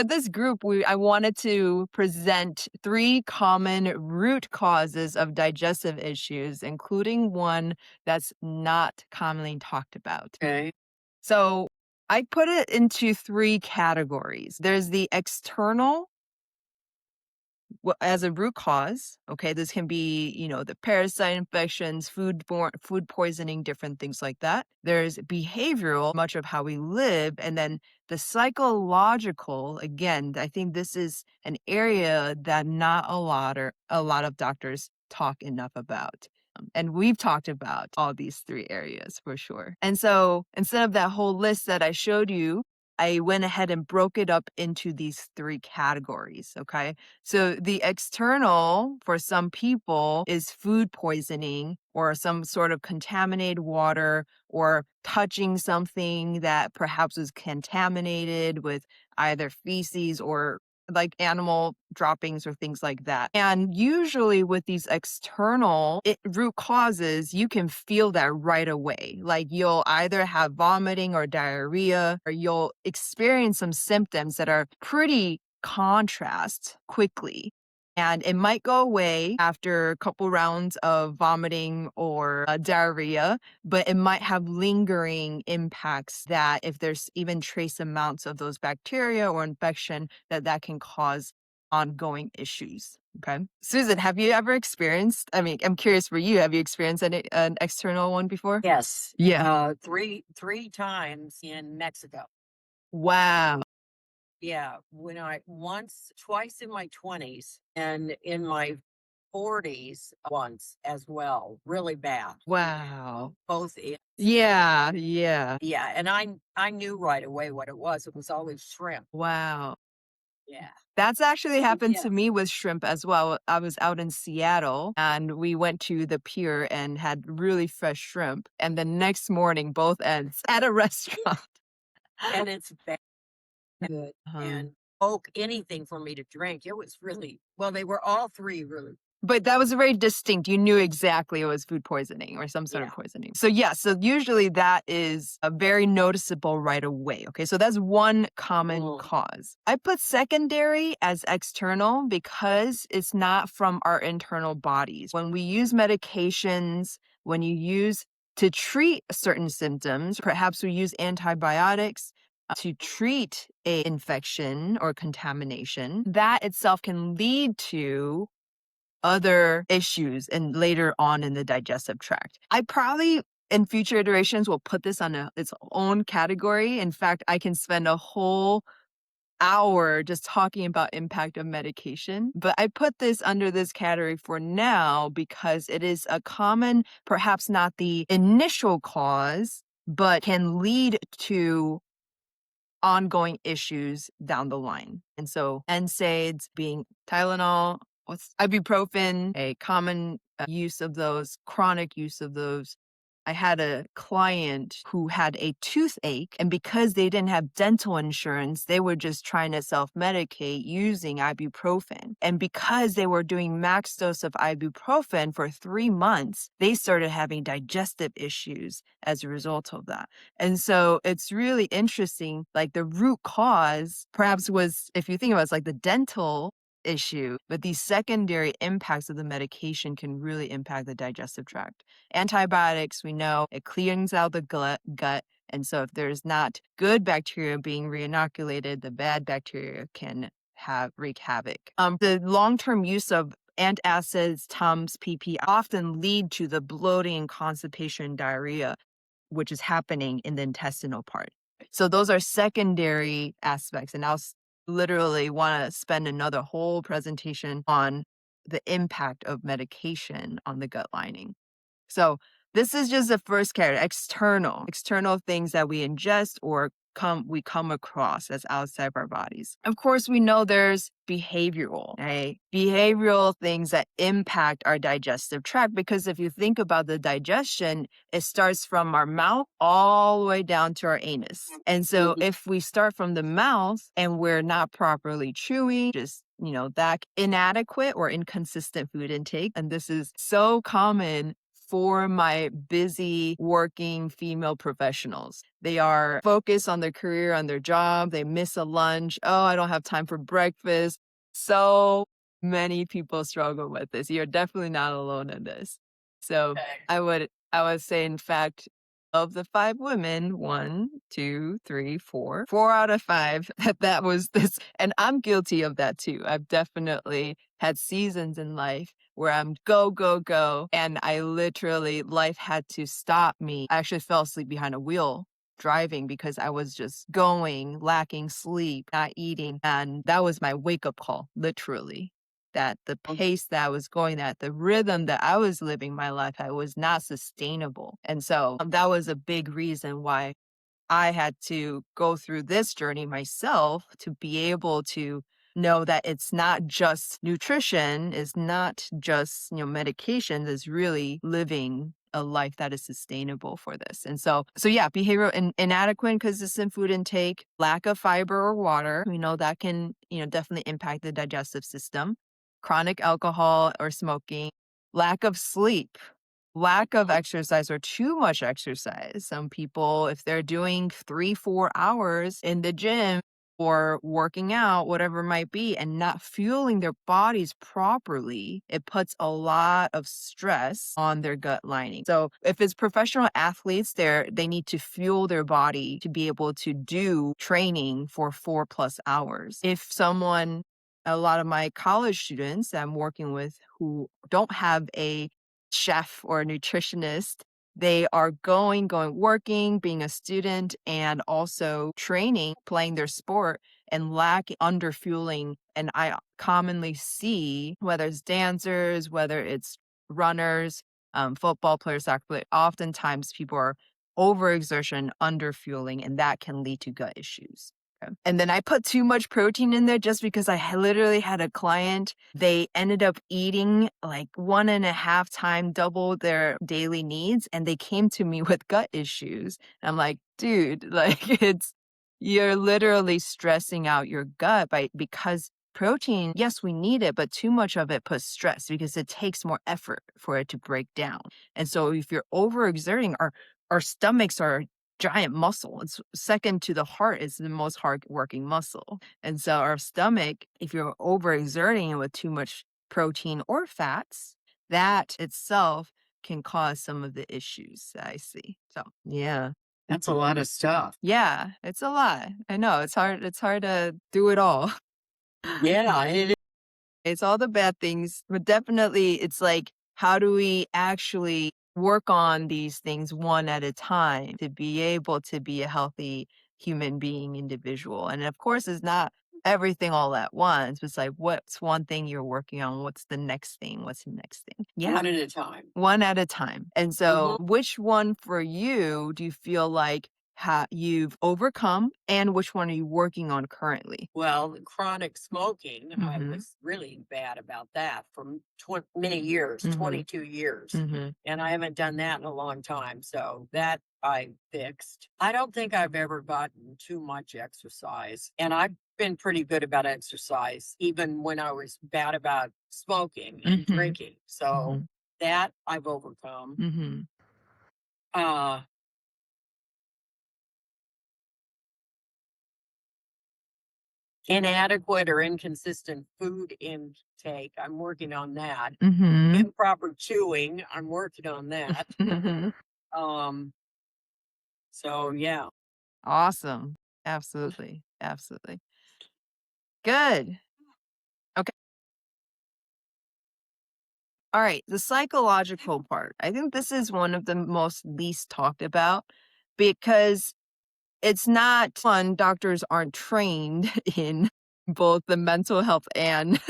for this group, I wanted to present 3 common root causes of digestive issues, including one that's not commonly talked about. Okay. So I put it into 3 categories. There's the external as a root cause. Okay, this can be, the parasite infections, food poisoning, different things like that. There's behavioral, much of how we live, and then the psychological. Again, I think this is an area that not a lot of doctors talk enough about. And we've talked about all these 3 areas for sure. And so instead of that whole list that I showed you, I went ahead and broke it up into these 3 categories. Okay. So the external for some people is food poisoning or some sort of contaminated water or touching something that perhaps was contaminated with either feces or like animal droppings or things like that. And usually with these external root causes, you can feel that right away. Like you'll either have vomiting or diarrhea, or you'll experience some symptoms that are pretty contrast quickly. And it might go away after a couple rounds of vomiting or diarrhea, but it might have lingering impacts that if there's even trace amounts of those bacteria or infection, that can cause ongoing issues. Okay. Susan, have you ever experienced, I mean, I'm curious for you, have you experienced an external one before? Yes. Yeah. Three times in Mexico. Wow. Yeah. When I twice in my 20s and in my 40s once as well. Really bad. Wow. Both ends. Yeah. Yeah. Yeah. And I knew right away what it was. It was always shrimp. Wow. Yeah. That's actually happened Yeah. to me with shrimp as well. I was out in Seattle and we went to the pier and had really fresh shrimp. And the next morning, both ends at a restaurant. And it's bad. Good. Uh-huh. And Coke, anything for me to drink. It was really well, they were all 3 really. But that was very distinct. You knew exactly it was food poisoning or some sort of Yeah. poisoning. So yeah, so usually that is a very noticeable right away. Okay, so that's one common Mm. cause. I put secondary as external because it's not from our internal bodies. When we use medications, when you use to treat certain symptoms, perhaps we use antibiotics to treat a infection or contamination, that itself can lead to other issues and later on in the digestive tract. I probably in future iterations will put this on its own category. In fact, I can spend a whole hour just talking about impact of medication, but I put this under this category for now because it is a common, perhaps not the initial cause, but can lead to ongoing issues down the line. And so NSAIDs being Tylenol, what's ibuprofen, a common use of those, chronic use of those. I had a client who had a toothache, and because they didn't have dental insurance, they were just trying to self-medicate using ibuprofen. And because they were doing max dose of ibuprofen for 3 months, they started having digestive issues as a result of that. And so it's really interesting, like the root cause perhaps was, if you think about it, it's like the dental issue, but these secondary impacts of the medication can really impact the digestive tract. Antibiotics, we know it cleans out the gut. And so if there's not good bacteria being reinoculated, the bad bacteria can wreak havoc. The long-term use of antacids, Tums, PP often lead to the bloating and constipation, diarrhea, which is happening in the intestinal part. So those are secondary aspects. And I'll literally want to spend another whole presentation on the impact of medication on the gut lining. So this is just the first category, external things that we ingest or we come across as outside of our bodies. Of course, we know there's behavioral, right? Behavioral things that impact our digestive tract, because if you think about the digestion, it starts from our mouth all the way down to our anus. And so if we start from the mouth and we're not properly chewing, just that inadequate or inconsistent food intake, and this is so common for my busy working female professionals. They are focused on their career, on their job. They miss a lunch. Oh, I don't have time for breakfast. So many people struggle with this. You're definitely not alone in this. So Okay. I would say, in fact, of the 5 women, 1, 2, 3, 4 out of 5, that was this, and I'm guilty of that too. I've definitely had seasons in life where I'm go, go, go, and I literally life had to stop me. I actually fell asleep behind a wheel driving because I was just going, lacking sleep, not eating, and that was my wake-up call, literally. That the pace that I was going at, the rhythm that I was living my life at was not sustainable, and so, that was a big reason why I had to go through this journey myself to be able to know that it's not just nutrition, it's not just, medications, it's really living a life that is sustainable for this. And so yeah, behavioral inadequate and consistent food intake, lack of fiber or water, we know that can, definitely impact the digestive system, chronic alcohol or smoking, lack of sleep, lack of exercise or too much exercise. Some people, if they're doing 3, 4 hours in the gym or working out, whatever it might be, and not fueling their bodies properly, it puts a lot of stress on their gut lining. So if it's professional athletes, they need to fuel their body to be able to do training for 4+ hours. If someone a lot of my college students that I'm working with who don't have a chef or a nutritionist. They are going, working, being a student, and also training, playing their sport, and lack under fueling. And I commonly see, whether it's dancers, whether it's runners, football players, soccer players, oftentimes people are overexertion, under fueling, and that can lead to gut issues. Okay. And then I put too much protein in there just because literally had a client. They ended up eating like 1.5 times double their daily needs, and they came to me with gut issues. And I'm like, dude, like you're literally stressing out your gut because protein, yes, we need it, but too much of it puts stress because it takes more effort for it to break down. And so if you're overexerting, our stomachs are giant muscle. It's second to the heart, is the most hard working muscle. And so our stomach, if you're overexerting it with too much protein or fats, that itself can cause some of the issues that I see. So yeah. That's a lot of stuff. Yeah, it's a lot. I know it's hard to do it all. Yeah, it It's all the bad things, but definitely it's like, how do we actually work on these things one at a time to be able to be a healthy human being individual? And of course, it's not everything all at once. It's like, what's one thing you're working on? What's the next thing? What's the next thing? Yeah, one at a time. one at a time. And so, Mhm. which one for you do you feel like you've overcome, and which one are you working on currently? Well, the chronic smoking, I Mm-hmm. was really bad about that for many years, Mm-hmm. 22 years. Mm-hmm. And I haven't done that in a long time. So that I fixed. I don't think I've ever gotten too much exercise. And I've been pretty good about exercise, even when I was bad about smoking and Mhm, drinking. So mhm, that I've overcome. mhm, Uh, Inadequate or inconsistent food intake, I'm working on that. mhm, Improper chewing, I'm working on that. mhm. Um, so yeah. Awesome. Absolutely, absolutely. Good. Okay. Alright, the psychological part. I think this is one of the most least talked about because it's not fun. Doctors aren't trained in both the mental health and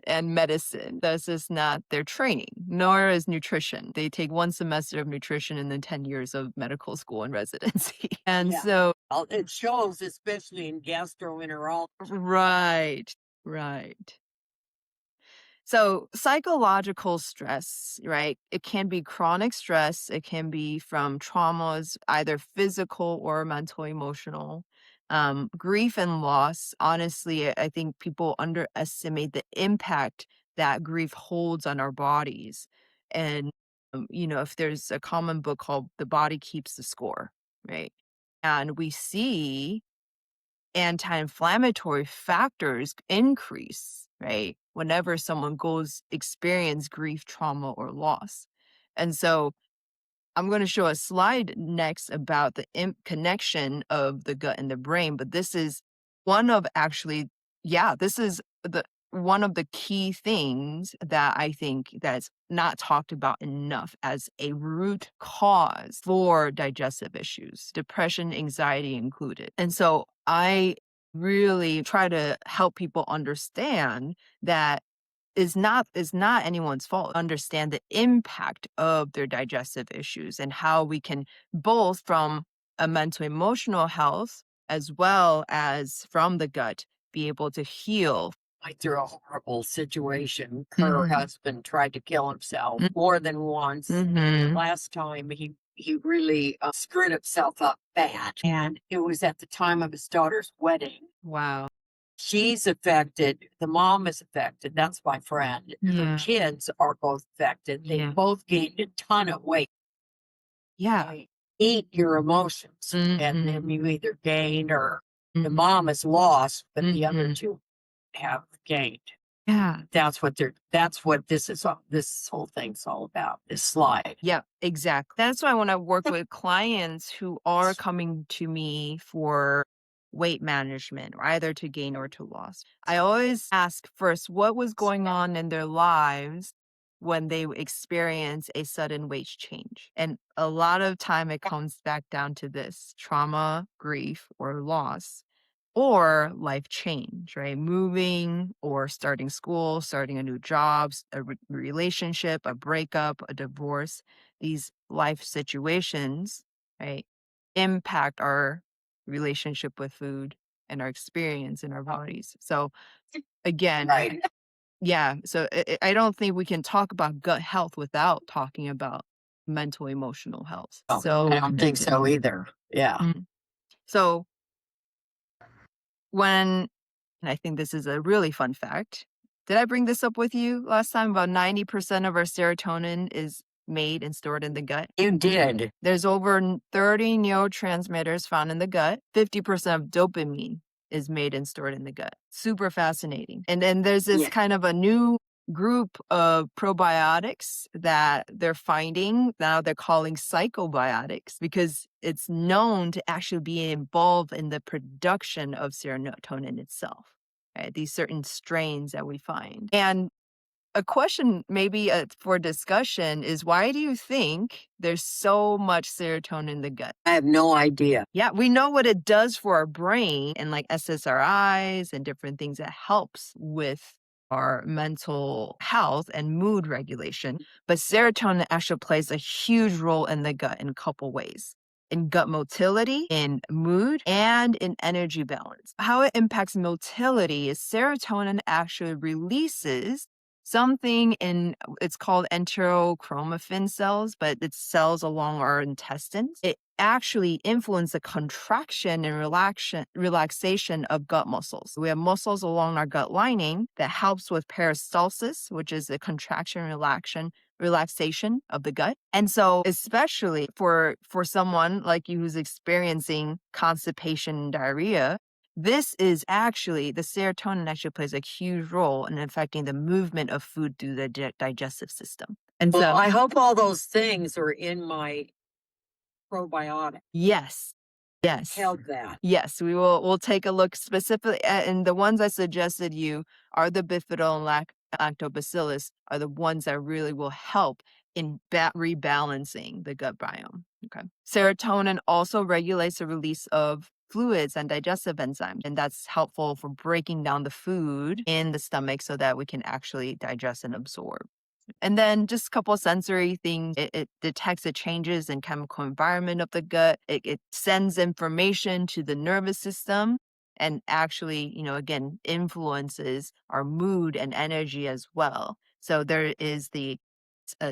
and medicine. That's just not their training, nor is nutrition. They take 1 semester of nutrition and then 10 years of medical school and residency. And Yeah. so Well, it shows, especially in gastroenterology. right, right. So, psychological stress, right? It can be chronic stress. It can be from traumas, either physical or mental, emotional. Grief and loss. Honestly, I think people underestimate the impact that grief holds on our bodies. And If there's a common book called The Body Keeps the Score, right? And we see anti-inflammatory factors increase, right? Whenever someone goes experience grief, trauma, or loss. And so I'm going to show a slide next about the connection of the gut and the brain, but this is one of actually, yeah, this is the one of the key things that I think that's not talked about enough as a root cause for digestive issues, depression, anxiety included. And so I really try to help people understand that is not anyone's fault. Understand the impact of their digestive issues and how we can both from a mental emotional health as well as from the gut be able to heal. Like through a horrible situation. Her Mhm. husband tried to kill himself more than once. Mhm. Last time he really screwed himself up bad, and it was at the time of his daughter's wedding. Wow. She's affected. The mom is affected. That's my friend. Her Yeah. kids are both affected. They Yeah. both gained a ton of weight. Yeah. They eat your emotions, and then Mhm. you either gain or the Mhm. mom is lost, but the other Mhm. two have gained. Yeah. That's what this whole thing's all about, this slide. Yeah, exactly. That's why when I work with clients who are coming to me for weight management, or either to gain or to loss, I always ask first what was going on in their lives when they experience a sudden weight change. And a lot of time it comes back down to this trauma, grief, or loss or life change, right? Moving or starting school, starting a new job, a relationship, a breakup, a divorce, these life situations, right, impact our relationship with food and our experience in our bodies. So again, Right. yeah, so I don't think we can talk about gut health without talking about mental emotional health. Oh, So I don't think so either. Yeah. mm. So when and I think this is a really fun fact. Did I bring this up with you last time? About 90% of our serotonin is made and stored in the gut. You did. There's over 30 neurotransmitters found in the gut. 50% of dopamine is made and stored in the gut. Super fascinating. And then there's this Yeah. kind of a new group of probiotics that they're finding now they're calling psychobiotics because it's known to actually be involved in the production of serotonin itself, right? These certain strains that we find. And a question maybe for discussion is why do you think there's so much serotonin in the gut? I have no idea. Yeah, we know what it does for our brain and like SSRIs and different things that helps with our mental health and mood regulation. But serotonin actually plays a huge role in the gut in a couple ways. In gut motility, in mood, and in energy balance. How it impacts motility is serotonin actually releases something in it's called enterochromaffin cells, but it's cells along our intestines. It actually influences the contraction and relaxation of gut muscles. We have muscles along our gut lining that helps with peristalsis, which is the contraction relaxation of the gut. And so especially for someone like you who's experiencing constipation and diarrhea, this is actually the serotonin actually plays a huge role in affecting the movement of food through the digestive system. And Well, so, I hope all those things are in my probiotic. yes, yes, Held that. yes, we'll take a look specifically at, and the ones I suggested you are the bifido and lactobacillus are the ones that really will help in rebalancing the gut biome. Okay. Serotonin also regulates the release of fluids and digestive enzymes, and that's helpful for breaking down the food in the stomach so that we can actually digest and absorb. And then just a couple of sensory things. It detects the changes in chemical environment of the gut. It sends information to the nervous system and actually, again, influences our mood and energy as well. So there is the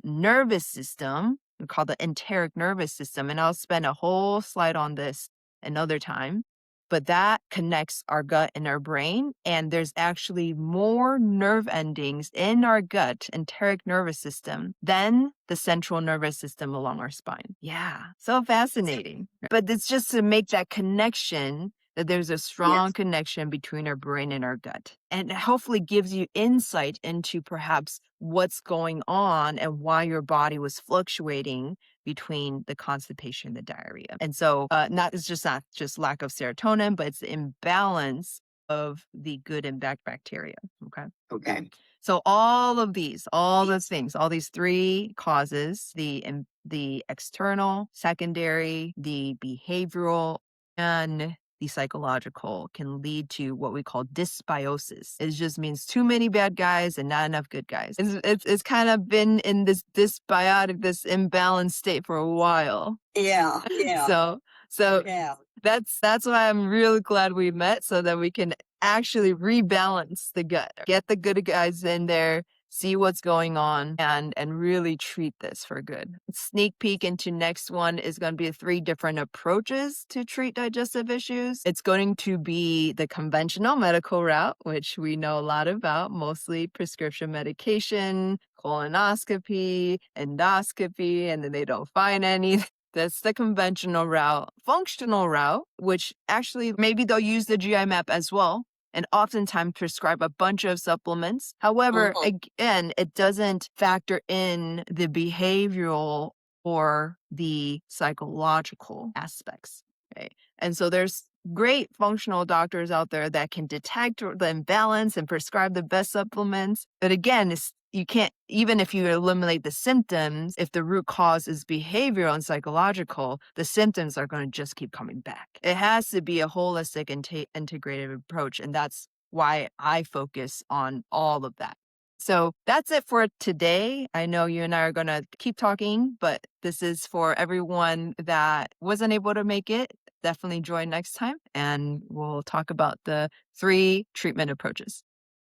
nervous system called the enteric nervous system. And I'll spend a whole slide on this another time. but that connects our gut and our brain. And there's actually more nerve endings in our gut, enteric nervous system, than the central nervous system along our spine. Yeah, so fascinating. But it's just to make that connection that there's a strong Yes. connection between our brain and our gut. And it hopefully gives you insight into perhaps what's going on and why your body was fluctuating between the constipation and the diarrhea. And so not just lack of serotonin, but it's the imbalance of the good and bad bacteria. Okay. Okay. So all of these, all the things, all these three causes, the external, secondary, the behavioral, and the psychological, can lead to what we call dysbiosis. It just means too many bad guys and not enough good guys. It's kind of been in this dysbiotic, this imbalanced state for a while. Yeah. Yeah. So so Yeah. that's why I'm really glad we met, so that we can actually rebalance the gut. Get the good guys in there, see what's going on, and really treat this for good. Sneak peek into next one is going to be 3 different approaches to treat digestive issues. It's going to be the conventional medical route, which we know a lot about, mostly prescription medication, colonoscopy, endoscopy, and then they don't find any. That's the conventional route. Functional route, which actually maybe they'll use the GI map as well, and oftentimes prescribe a bunch of supplements. However, Mhm. again, it doesn't factor in the behavioral or the psychological aspects. Okay. And so there's great functional doctors out there that can detect the imbalance and prescribe the best supplements. But again, you can't, even if you eliminate the symptoms, if the root cause is behavioral and psychological, the symptoms are going to just keep coming back. It has to be a holistic and integrative approach. And that's why I focus on all of that. So that's it for today. I know you and I are going to keep talking, but this is for everyone that wasn't able to make it. Definitely join next time, and we'll talk about the 3 treatment approaches.